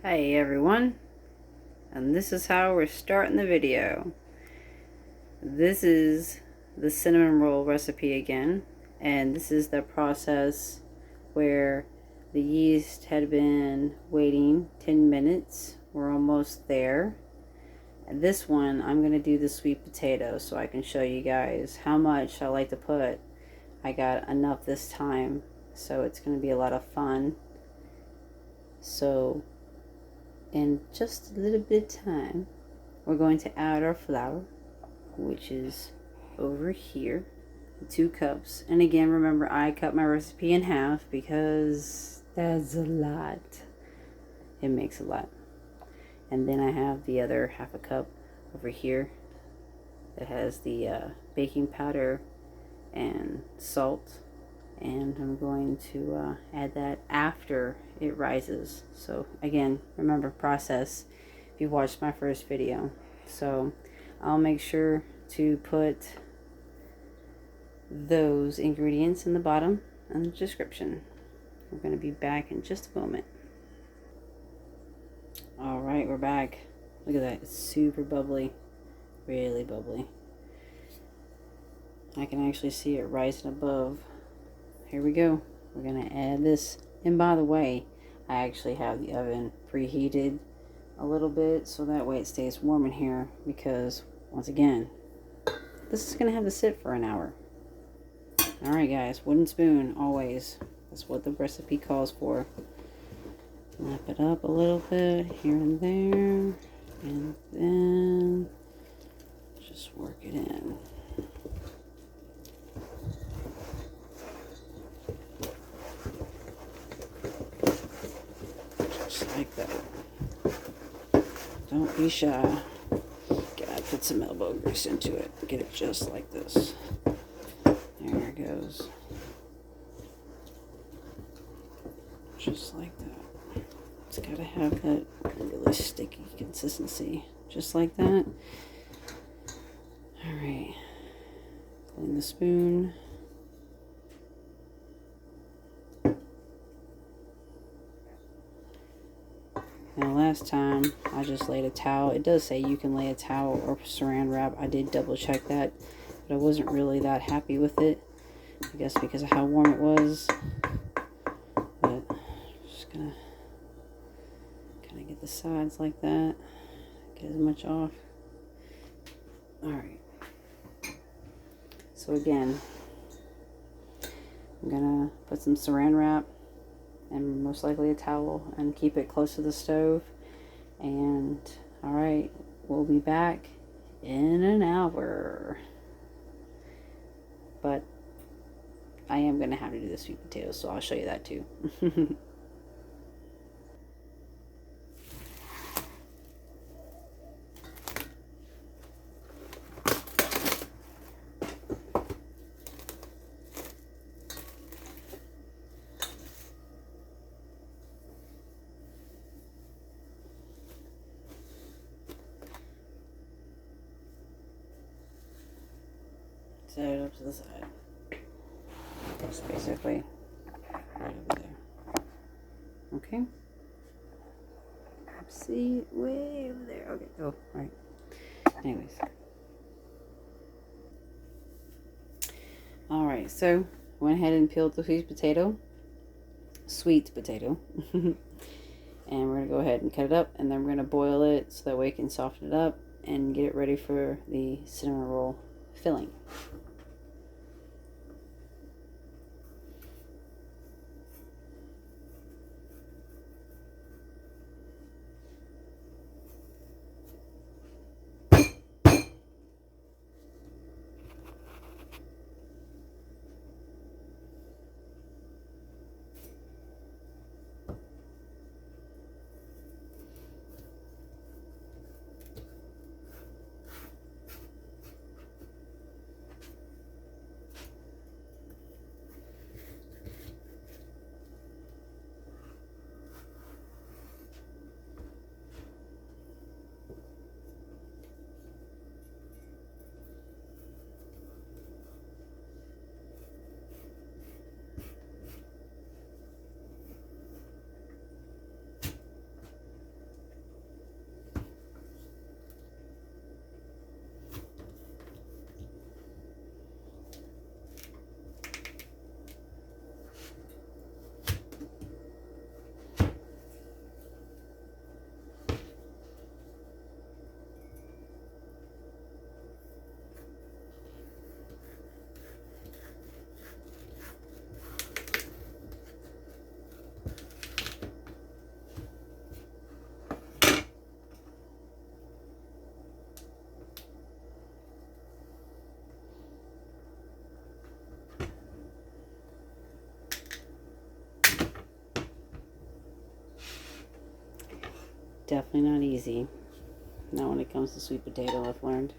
Hey everyone, and this is how we're starting the video. This is the cinnamon roll recipe again, and this is the process where the yeast had been waiting 10 minutes. We're almost there. And this one, I'm going to do the sweet potato so I can show you guys how much I like to put. I got enough this time, so it's going to be a lot of fun. So in just a little bit of time, we're going to add our flour, which is over here, 2 cups. And again, remember, I cut my recipe in half because that's a lot. It makes a lot. And then I have the other half a cup over here that has the baking powder and salt. And I'm going to add that after it rises. So again, remember, process if you watched my first video. So I'll make sure to put those ingredients in the bottom and the description. We're going to be back in just a moment. Alright, we're back. Look at that, it's super bubbly, really bubbly. I can actually see it rising above. Here we go. We're going to add this. And by the way, I actually have the oven preheated a little bit so that way it stays warm in here, because once again, this is going to have to sit for an hour. Alright guys, wooden spoon always. That's what the recipe calls for. Lap it up a little bit here and there, and then just work it in. Like that. Don't be shy. Gotta put some elbow grease into it. Get it just like this. There it goes. Just like that. It's gotta have that really sticky consistency. Just like that. Alright. Clean the spoon. Now last time I just laid a towel. It does say you can lay a towel or saran wrap. I did double check that, but I wasn't really that happy with it. I guess because of how warm it was. But I'm just gonna kind of get the sides like that. Get as much off. Alright. So again, I'm gonna put some saran wrap and most likely a towel and keep it close to the stove. And alright, we'll be back in an hour. But I am going to have to do the sweet potatoes, so I'll show you that too. Set it up to the side. Just basically right over there. Okay. See, way over there. Okay. Oh, all right. Anyways. All right. So went ahead and peeled the sweet potato. And we're gonna go ahead and cut it up, and then we're gonna boil it so that way we can soften it up and get it ready for the cinnamon roll filling. Definitely not easy. Not when it comes to sweet potato, I've learned.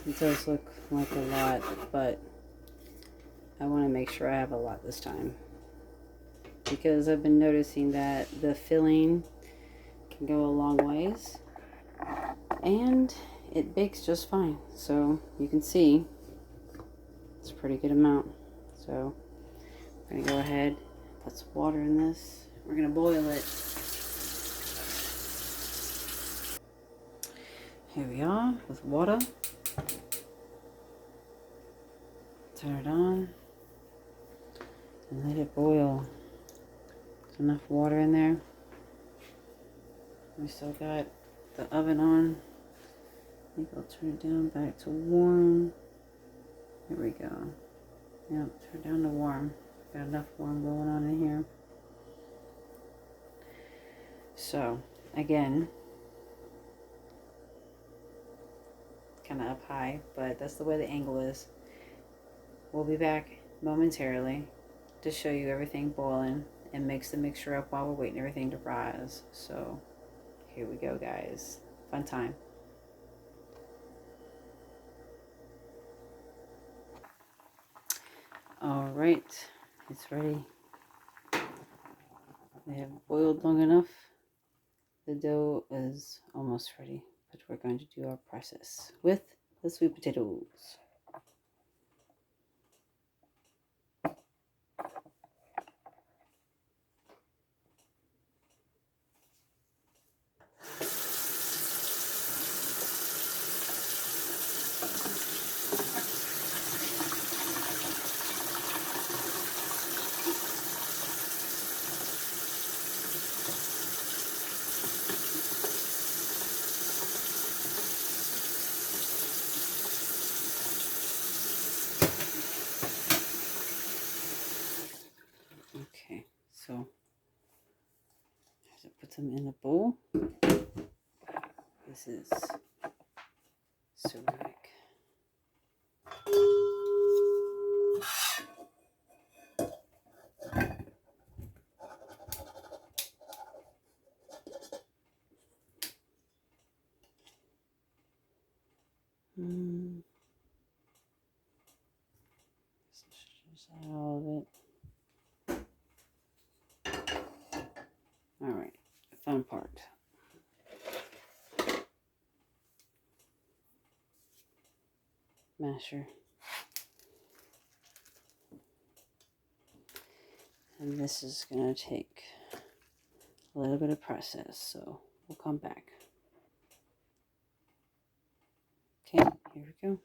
It does look like a lot, but I want to make sure I have a lot this time, because I've been noticing that the filling can go a long ways and it bakes just fine. So you can see it's a pretty good amount. So I'm going to go ahead, put some water in this. We're going to boil it. Here we are with water. Turn it on and let it boil. There's enough water in there. We still got the oven on. I think I'll turn it down back to warm. Here we go. Yep, turn down to warm. Got enough warm going on in here. So, again, kind of up high, but that's the way the angle is. We'll be back momentarily to show you everything boiling and mix the mixture up while we're waiting everything to rise. So, here we go, guys. Fun time. All right, it's ready. They have boiled long enough. The dough is almost ready, but we're going to do our process with the sweet potatoes. Okay, so as I put them in a bowl, this is ceramic. All of it. All right, the fun part. Masher. And this is going to take a little bit of process, so we'll come back. Okay, here we go.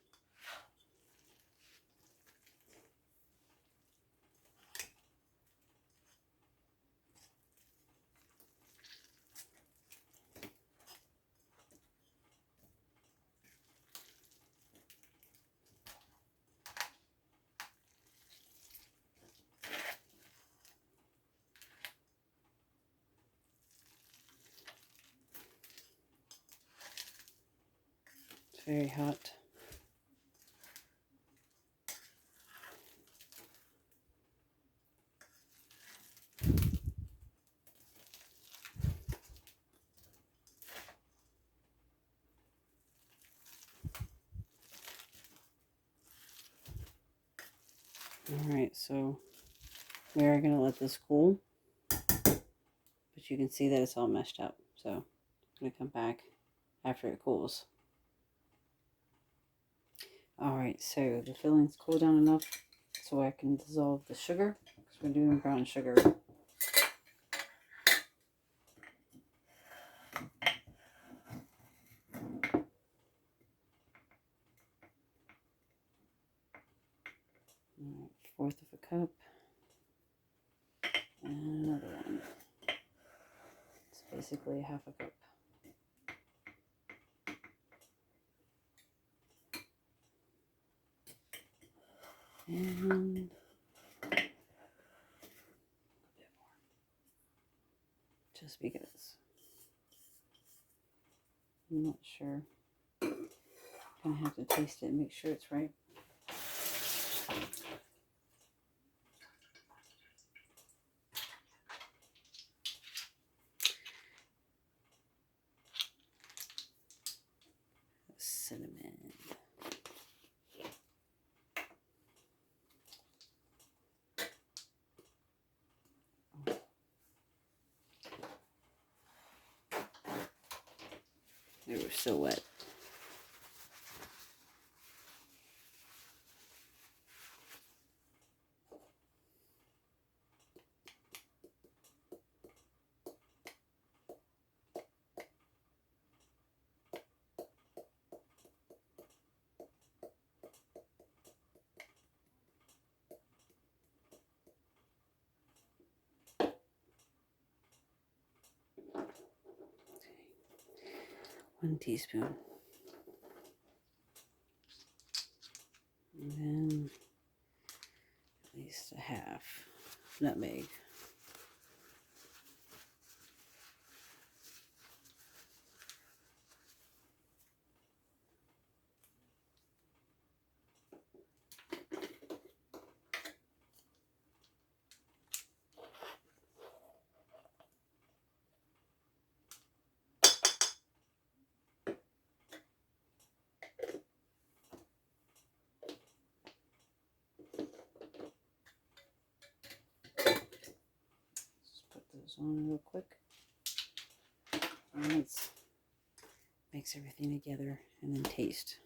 very hot. Alright, so we are going to let this cool, but you can see that it's all meshed up. So I'm going to come back after it cools. Alright, so the filling's cooled down enough so I can dissolve the sugar, because we're doing brown sugar. Alright, 1/4 of a cup. And another one. It's basically 1/2 a cup. And a bit more. Just because. I'm not sure. Gonna have to taste it and make sure it's right. Cinnamon. They were so wet. Okay. 1 teaspoon. And then at least a 1/2 nutmeg. On real quick. And let's mix everything together and then taste.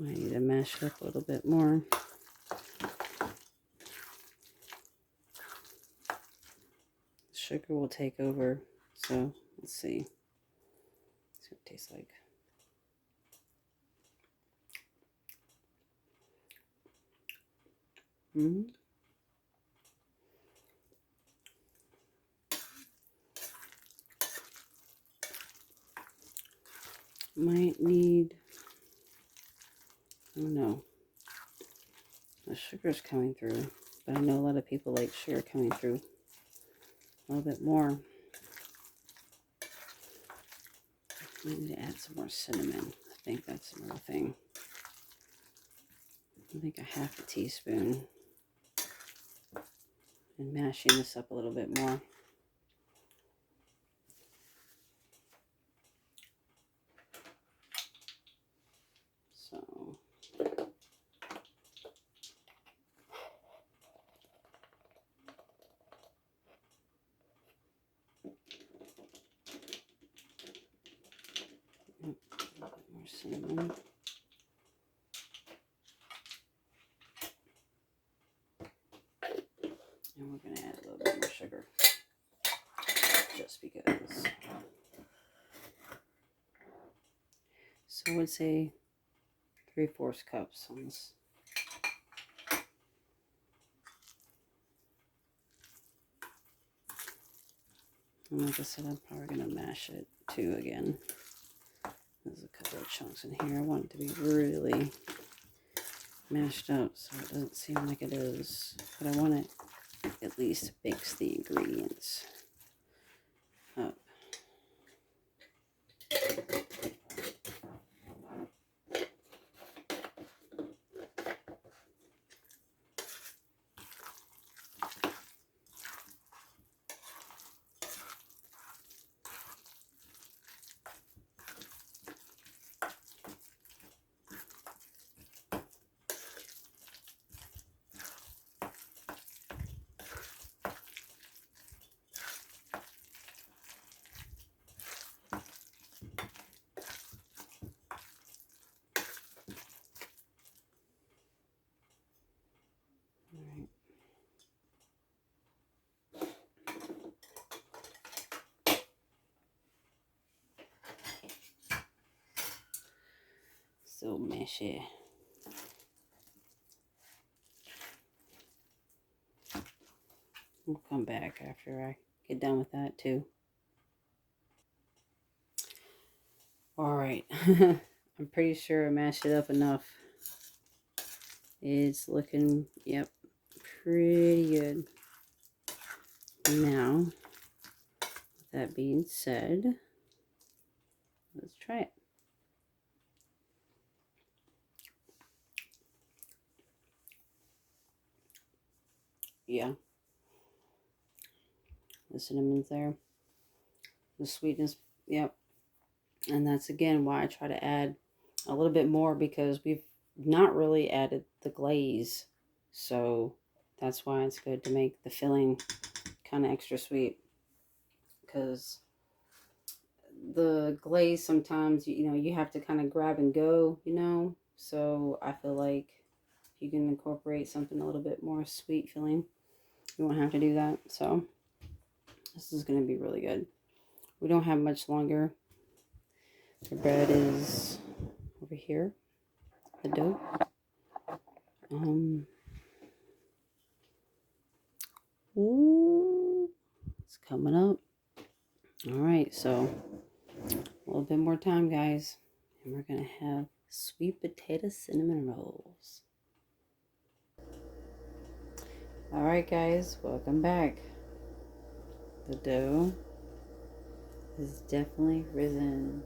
Might need to mash it up a little bit more. Sugar will take over, so let's see. Let's see what it tastes like. Might need, I don't know. The sugar's coming through, but I know a lot of people like sugar coming through a little bit more. I need to add some more cinnamon. I think that's another thing. I think a 1/2 teaspoon. And mashing this up a little bit more. So And we're going to add a little bit more sugar, just because. So I would say 3/4 cups on this. And like I said, I'm probably going to mash it too again. There's a couple of chunks in here. I want it to be really mashed up so it doesn't seem like it is. But I want it at least mix the ingredients up. So meshy. We'll come back after I get done with that too. Alright, I'm pretty sure I mashed it up enough. It's looking, yep, pretty good. Now, with that being said, let's try it. Yeah, the cinnamon's there, the sweetness, yep. And that's again why I try to add a little bit more, because we've not really added the glaze, so that's why it's good to make the filling kind of extra sweet, because the glaze sometimes, you know, you have to kind of grab and go, you know, so I feel like if you can incorporate something a little bit more sweet filling, you won't have to do that. So this is going to be really good. We don't have much longer. The bread is over here, the dough. Ooh, it's coming up. All right, so a little bit more time, guys, and we're gonna have sweet potato cinnamon rolls. All right, guys, welcome back. The dough is definitely risen.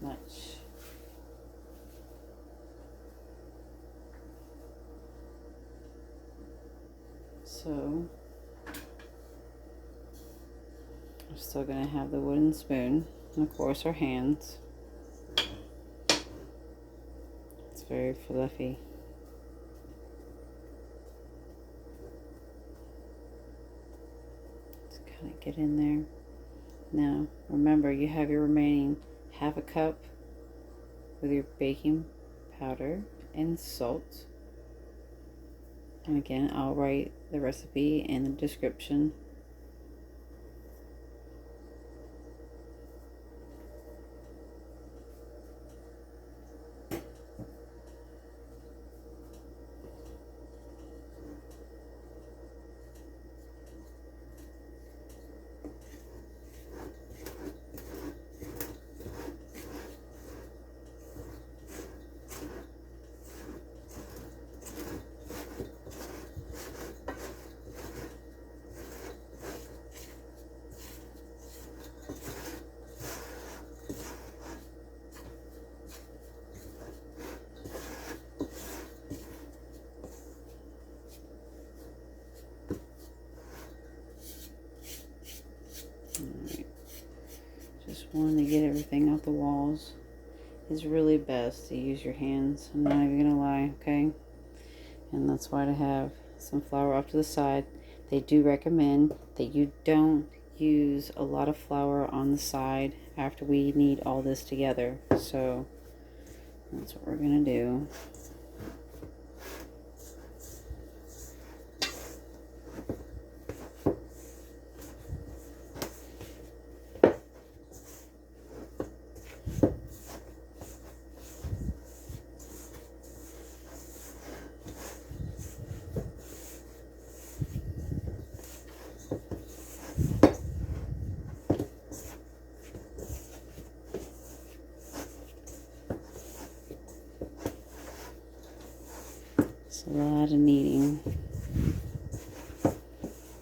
Much. So we're still gonna have the wooden spoon, and of course our hands. It's very fluffy. Let's kind of get in there. Now remember, you have your remaining ½ cup with your baking powder and salt. And again, I'll write the recipe in the description. Alright, just wanting to get everything off the walls. It's really best to use your hands. I'm not even gonna lie, okay? And that's why to have some flour off to the side. They do recommend that you don't use a lot of flour on the side after we knead all this together. So that's what we're gonna do. It's a lot of kneading.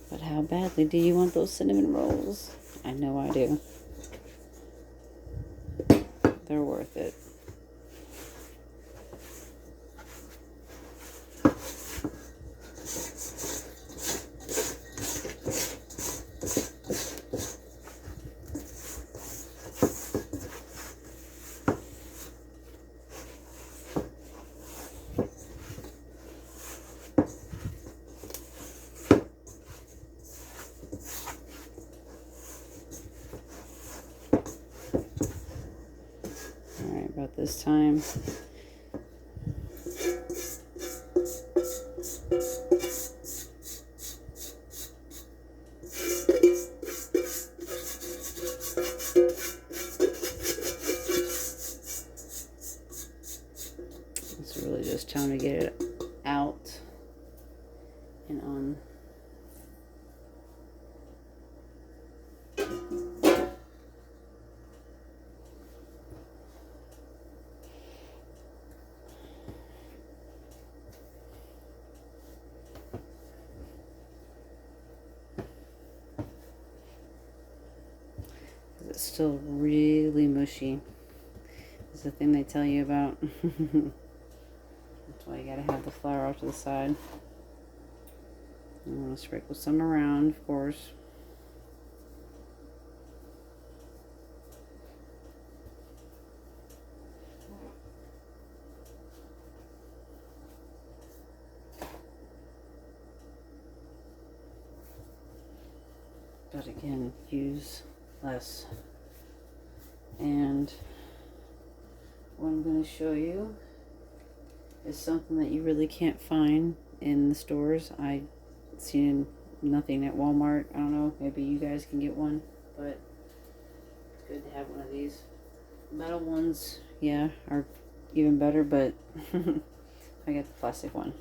But how badly do you want those cinnamon rolls? I know I do. They're worth it. About this time. It's really just time to get it out and on. It's still really mushy. It's the thing they tell you about. That's why you gotta have the flour off to the side. I'm gonna sprinkle some around, of course. But again, use less. And what I'm going to show you is something that you really can't find in the stores. I seen nothing at Walmart. I don't know, maybe you guys can get one, but it's good to have one of these. Metal ones, yeah, are even better, but I got the plastic one.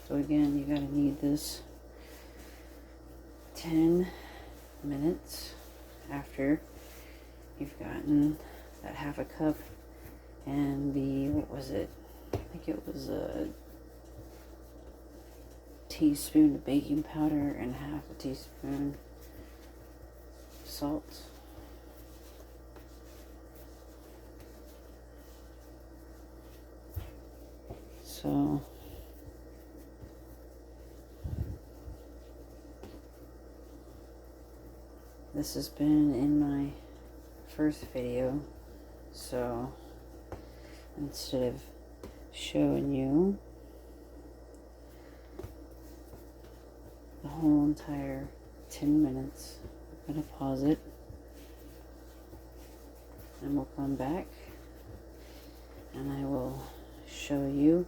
So again, you gotta knead this 10 minutes after you've gotten that half a cup and the, what was it? I think it was a teaspoon of baking powder and half a teaspoon salt. So this has been in my first video, so instead of showing you the whole entire 10 minutes, I'm going to pause it and we'll come back and I will show you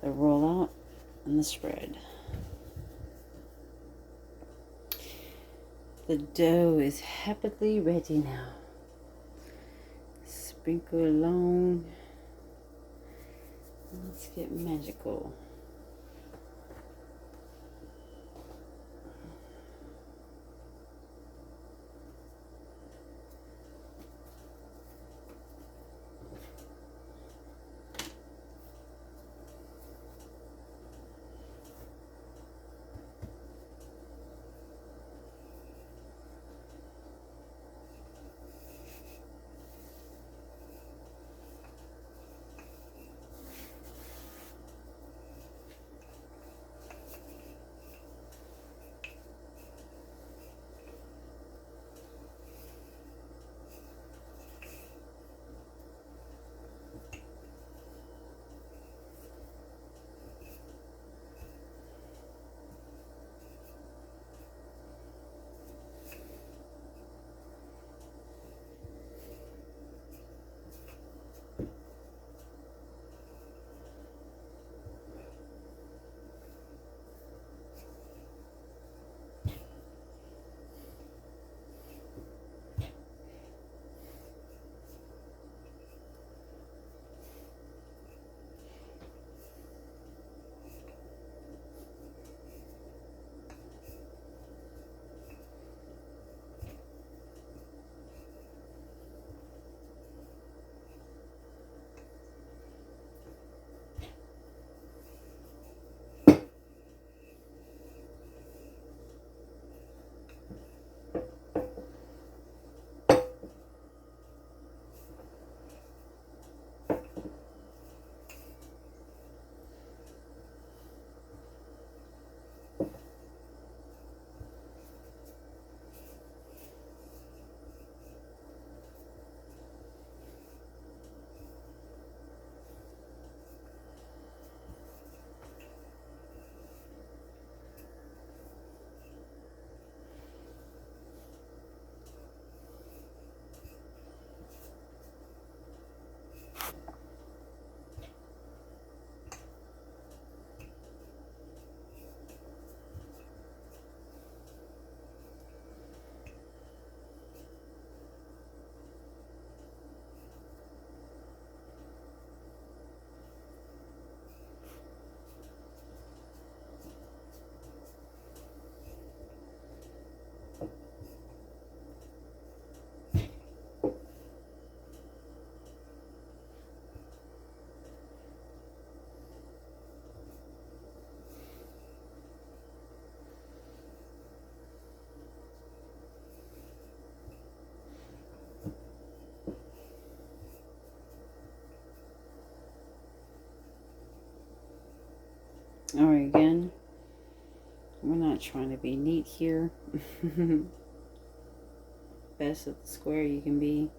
the rollout and the spread. The dough is happily ready now. Sprinkle along. Let's get magical. Alright, again, we're not trying to be neat here. Best of the square you can be.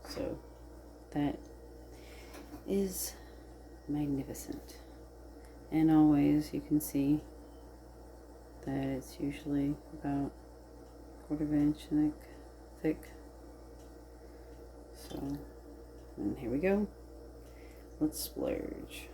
So that is magnificent. And always you can see that it's usually about a 1/4 inch thick. So, and here we go. Let's splurge.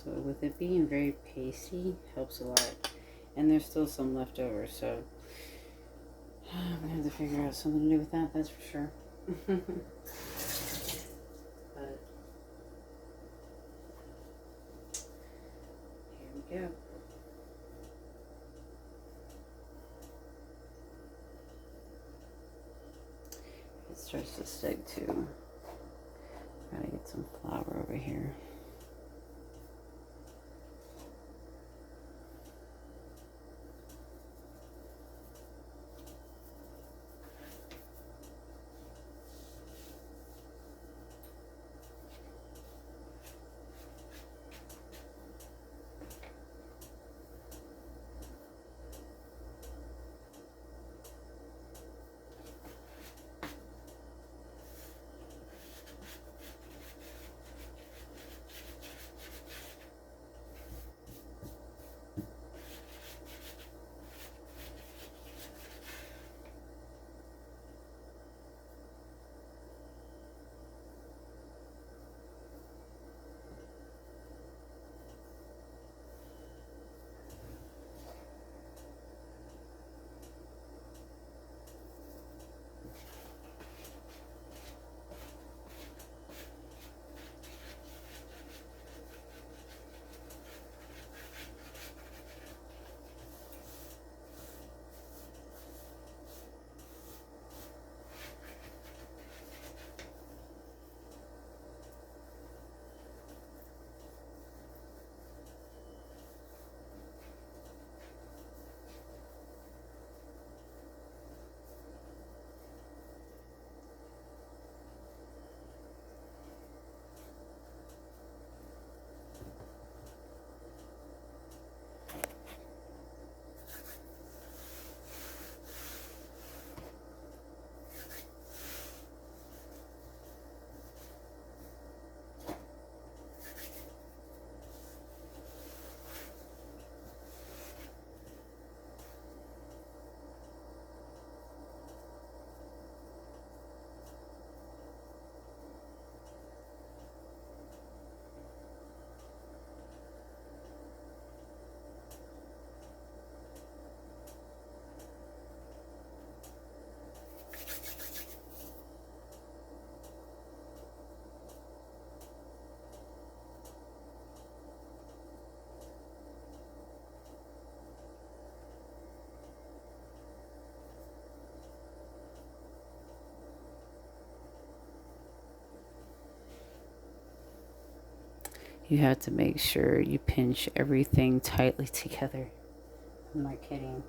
So with it being very pasty, helps a lot. And there's still some left over, so I'm gonna have to figure out something to do with that, that's for sure. But here we go. It starts to stick too. Gotta get some flour over here. You have to make sure you pinch everything tightly together. I'm not kidding.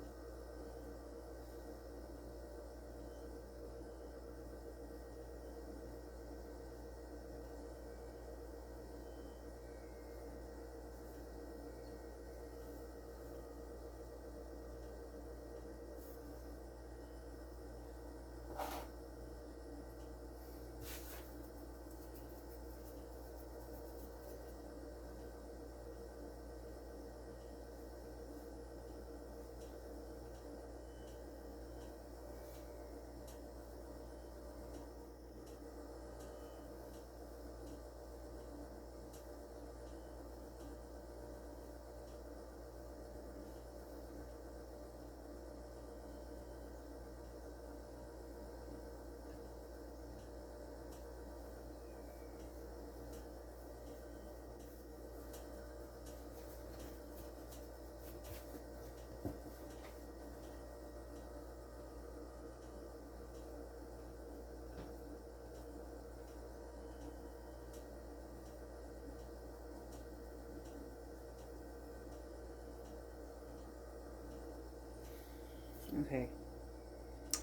Okay.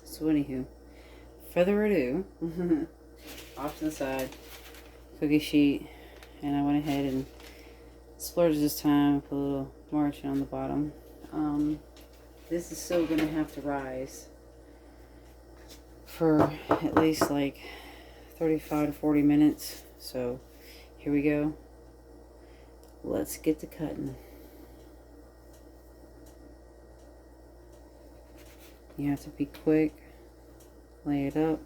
So anywho, further ado, off to the side, cookie sheet, and I went ahead and splurged this time, put a little margin on the bottom. This is still gonna have to rise for at least like 35 to 40 minutes. So here we go. Let's get to cutting. You have to be quick. Lay it up.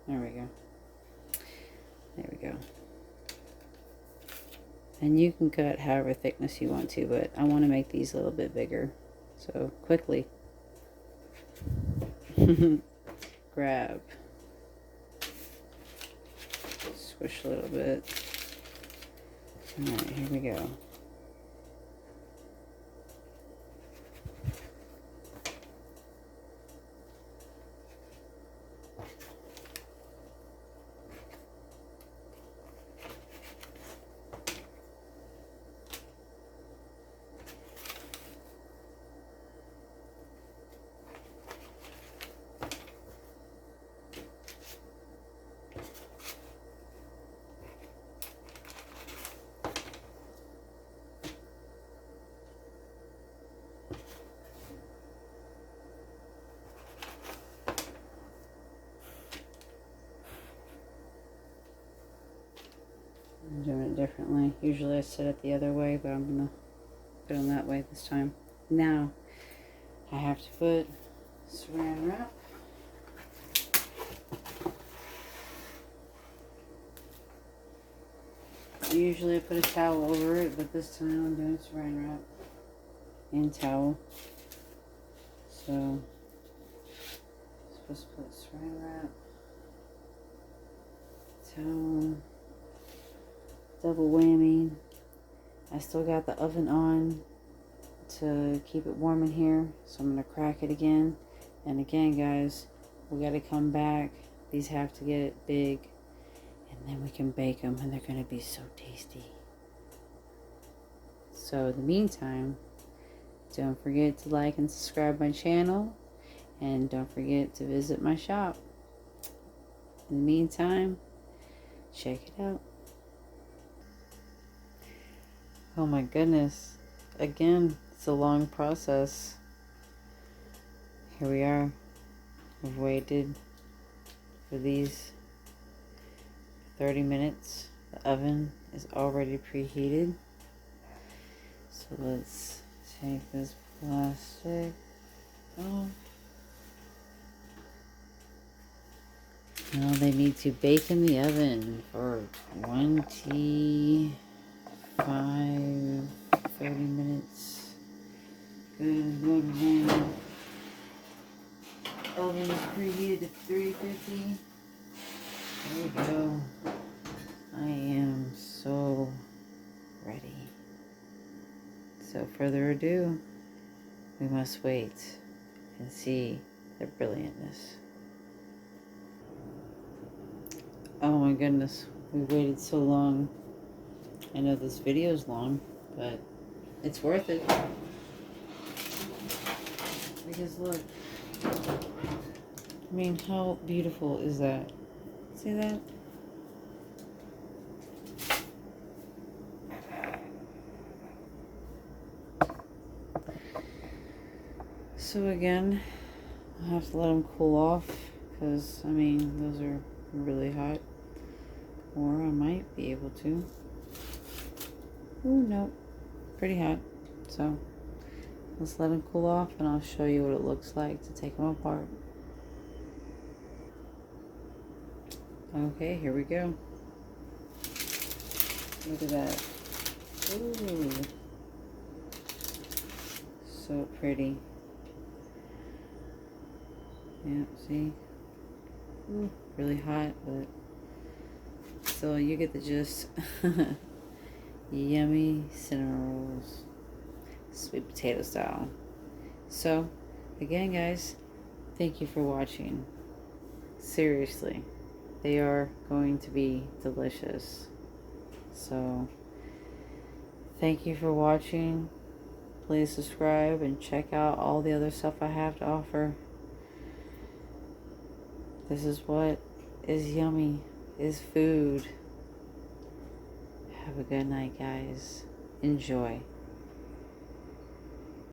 There we go. There we go. And you can cut however thickness you want to, but I want to make these a little bit bigger. So quickly. Grab. Squish a little bit. Alright, here we go. I'm doing it differently. Usually I set it the other way, but I'm going to put them that way this time. Now, I have to put saran wrap. Usually I put a towel over it, but this time I'm doing saran wrap and towel. So, supposed to put saran wrap, towel, double whammy. I still got the oven on to keep it warm in here, so I'm going to crack it again. And again, guys, we got to come back. These have to get big, and then we can bake them, and they're going to be so tasty. So in the meantime, don't forget to like and subscribe my channel, and don't forget to visit my shop. In the meantime, check it out. Oh my goodness. Again, it's a long process. Here we are. I've waited for these 30 minutes. The oven is already preheated. So let's take this plastic off. Now they need to bake in the oven for 30 minutes. Good, man. Oven is preheated to 350. There we go. I am So further ado, we must wait and see their brilliantness. Oh my goodness, we waited so long. I know this video is long, but it's worth it. Because look, I mean, how beautiful is that? See that? So again, I have to let them cool off because, I mean, those are really hot. Or I might be able to. Ooh, nope. Pretty hot. So let's let them cool off and I'll show you what it looks like to take them apart. Okay, here we go. Look at that. Ooh. So pretty. Yeah, see? Ooh, really hot, but still you get the gist. Yummy cinnamon rolls. Sweet potato style. So, again guys, thank you for watching. Seriously, they are going to be delicious. So, thank you for watching. Please subscribe and check out all the other stuff I have to offer. This is what is yummy, is food. Have a good night, guys. Enjoy.